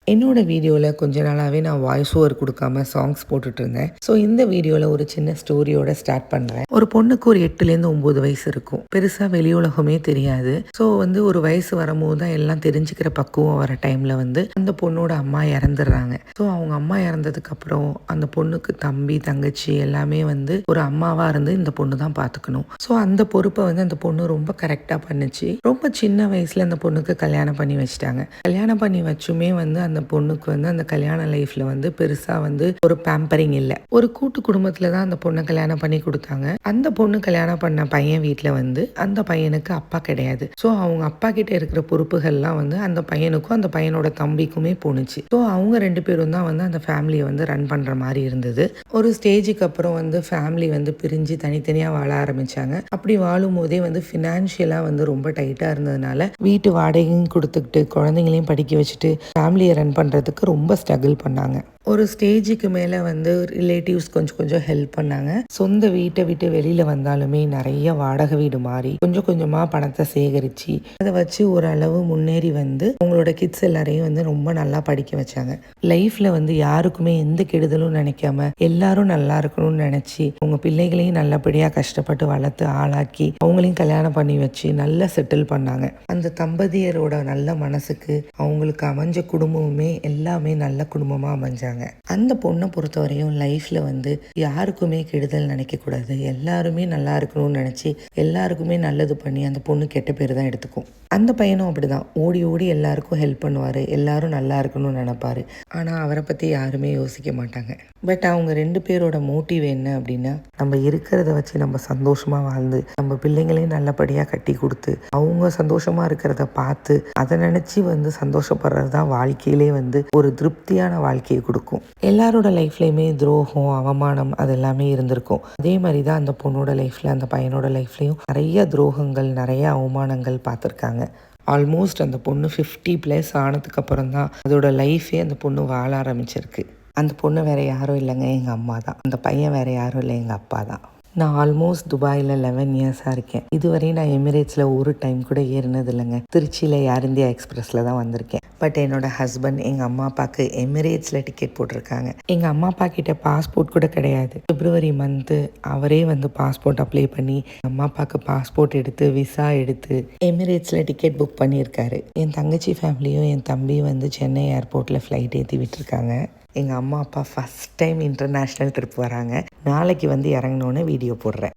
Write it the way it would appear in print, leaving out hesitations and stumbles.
என்னோட வீடியோவில் கொஞ்ச நாளாகவே நான் வாய்ஸ் ஓவர் கொடுக்காம சாங்ஸ் போட்டுட்டு இருந்தேன். ஸோ இந்த வீடியோவில் ஒரு சின்ன ஸ்டோரியோட ஸ்டார்ட் பண்ணுறேன். ஒரு பொண்ணுக்கு ஒரு 8லேருந்து 9 வயசு இருக்கும். பெருசாக வெளி உலகமே தெரியாது. ஸோ ஒரு வயசு வரும்போது தான் எல்லாம் தெரிஞ்சுக்கிற பக்குவம் வர டைமில் அந்த பொண்ணோட அம்மா இறந்துடுறாங்க. ஸோ அவங்க அம்மா இறந்ததுக்கப்புறம் அந்த பொண்ணுக்கு தம்பி தங்கச்சி எல்லாமே ஒரு அம்மாவாக இருந்து இந்த பொண்ணு தான் பார்த்துக்கணும். ஸோ அந்த பொறுப்பை அந்த பொண்ணு ரொம்ப கரெக்டாக பண்ணுச்சு. ரொம்ப சின்ன வயசில் அந்த பொண்ணுக்கு கல்யாணம் பண்ணி வச்சுட்டாங்க. கல்யாணம் பண்ணி வச்சுமே அந்த பொண்ணுக்கு அந்த கல்யாண லைஃப்ல பெருசா ஒரு பேம்பரிங் இல்லை. ஒரு கூட்டு குடும்பத்துல தான் அந்த பொண்ணை கல்யாணம் பண்ணி கொடுத்தாங்க. அந்த பொண்ணு கல்யாணம் பண்ண பையன் வீட்டில் அந்த பையனுக்கு அப்பா கிடையாது. ஸோ அவங்க அப்பா கிட்ட இருக்கிற பொறுப்புகள்லாம் அந்த பையனுக்கும் அந்த பையனோட தம்பிக்குமே போணுச்சு. ஸோ அவங்க 2 பேரும் தான் அந்த ஃபேமிலியை ரன் பண்ற மாதிரி இருந்தது. ஒரு ஸ்டேஜுக்கு அப்புறம் ஃபேமிலி பிரிஞ்சு தனித்தனியாக வாழ ஆரம்பிச்சாங்க. அப்படி வாழும் போதே ஃபினான்ஷியலாக ரொம்ப டைட்டாக இருந்ததுனால வீட்டு வாடகையும் கொடுத்துக்கிட்டு குழந்தைங்களையும் படிக்க வச்சுட்டு ஃபேமிலியை ரன் பண்ணுறதுக்கு ரொம்ப ஸ்ட்ரகிள் பண்ணாங்க. ஒரு ஸ்டேஜுக்கு மேலே ரிலேட்டிவ்ஸ் கொஞ்சம் ஹெல்ப் பண்ணாங்க. சொந்த வீட்டை விட்டு வெளியில் வந்தாலுமே நிறைய வாடகை வீடு மாறி கொஞ்சம் கொஞ்சமாக பணத்தை சேகரித்து அதை வச்சு ஓரளவு முன்னேறி அவங்களோட கிட்ஸ் எல்லாரையும் ரொம்ப நல்லா படிக்க வச்சாங்க. லைஃப்பில் யாருக்குமே எந்த கெடுதலும் நினைக்காம எல்லாரும் நல்லா இருக்கணும்னு நினச்சி அவங்க பிள்ளைகளையும் நல்லபடியாக கஷ்டப்பட்டு வளர்த்து ஆளாக்கி அவங்களையும் கல்யாணம் பண்ணி வச்சு நல்லா செட்டில் பண்ணாங்க. அந்த தம்பதியரோட நல்ல மனசுக்கு அவங்களுக்கு அமைஞ்ச குடும்பமுமே எல்லாமே நல்ல குடும்பமாக அமைஞ்சாங்க. அந்த பொண்ணை பொறுத்தவரையும் லைஃப்ல யாருக்குமே கெடுதல் நினைக்க கூடாது, எல்லாருமே நல்லா இருக்கணும்னு நினைச்சு எல்லாருக்குமே நல்லது பண்ணி அந்த பொண்ணு கெட்ட பேர் தான் எடுத்துக்கும். அந்த பையனும் அப்படிதான் ஓடி ஓடி எல்லாருக்கும் ஹெல்ப் பண்ணுவாரு, எல்லாரும் நல்லா இருக்கணும்னு நினைப்பாரு. ஆனா அவரை பத்தி யாருமே யோசிக்க மாட்டாங்க. பட் அவங்க 2 பேரோட மோட்டிவ் என்ன அப்படின்னா, நம்ம இருக்கிறத வச்சு நம்ம சந்தோஷமா வாழ்ந்து நம்ம பிள்ளைங்களையும் நல்லபடியா கட்டி கொடுத்து அவங்க சந்தோஷமா இருக்கிறத பார்த்து அதை நினைச்சு சந்தோஷப்படுறது தான் வாழ்க்கையிலே ஒரு திருப்தியான வாழ்க்கையை கொடுக்கும். எல்லாரோட லைஃப்லயுமே துரோகம் அவமானம் அது எல்லாமே இருந்திருக்கும். அதே மாதிரி தான் அந்த பொண்ணோட லைஃப்ல அந்த பையனோட லைஃப்லயும் நிறைய துரோகங்கள் நிறைய அவமானங்கள் பார்த்துருக்காங்க. ஆல்மோஸ்ட் அந்த பொண்ணு 50+ ஆனதுக்கு அப்புறம் தான் அதோட லைஃபே அந்த பொண்ணு வாழ ஆரம்பிச்சிருக்கு. அந்த பொண்ணு வேற யாரும் இல்லைங்க, எங்கள் அம்மா தான். அந்த பையன் வேற யாரும் இல்லை, எங்கள் அப்பா தான். நான் ஆல்மோஸ்ட் துபாயில் 11 இயர்ஸாக இருக்கேன். இதுவரையும் நான் எமிரேட்ஸில் ஒரு டைம் கூட ஏறினது இல்லைங்க. திருச்சியில் ஏர் இந்தியா எக்ஸ்பிரஸில் தான் வந்திருக்கேன். பட் என்னோடய ஹஸ்பண்ட் எங்கள் அம்மா அப்பாவுக்கு எமிரேட்ஸில் டிக்கெட் போட்டிருக்காங்க. எங்கள் அம்மா அப்பா கிட்ட பாஸ்போர்ட் கூட கிடையாது. பிப்ரவரி மந்த்து அவரே பாஸ்போர்ட் அப்ளை பண்ணி அம்மா அப்பாவுக்கு பாஸ்போர்ட் எடுத்து விசா எடுத்து எமிரேட்ஸில் டிக்கெட் புக் பண்ணியிருக்காரு. என் தங்கச்சி ஃபேமிலியும் என் தம்பியும் சென்னை ஏர்போர்ட்டில் ஃப்ளைட் ஏற்றி விட்டுருக்காங்க. எங்கள் அம்மா அப்பா ஃபஸ்ட் டைம் இன்டர்நேஷ்னல் ட்ரிப் வராங்க. நாளைக்கு இறங்கினோன்னு வீடியோ போடுறேன்.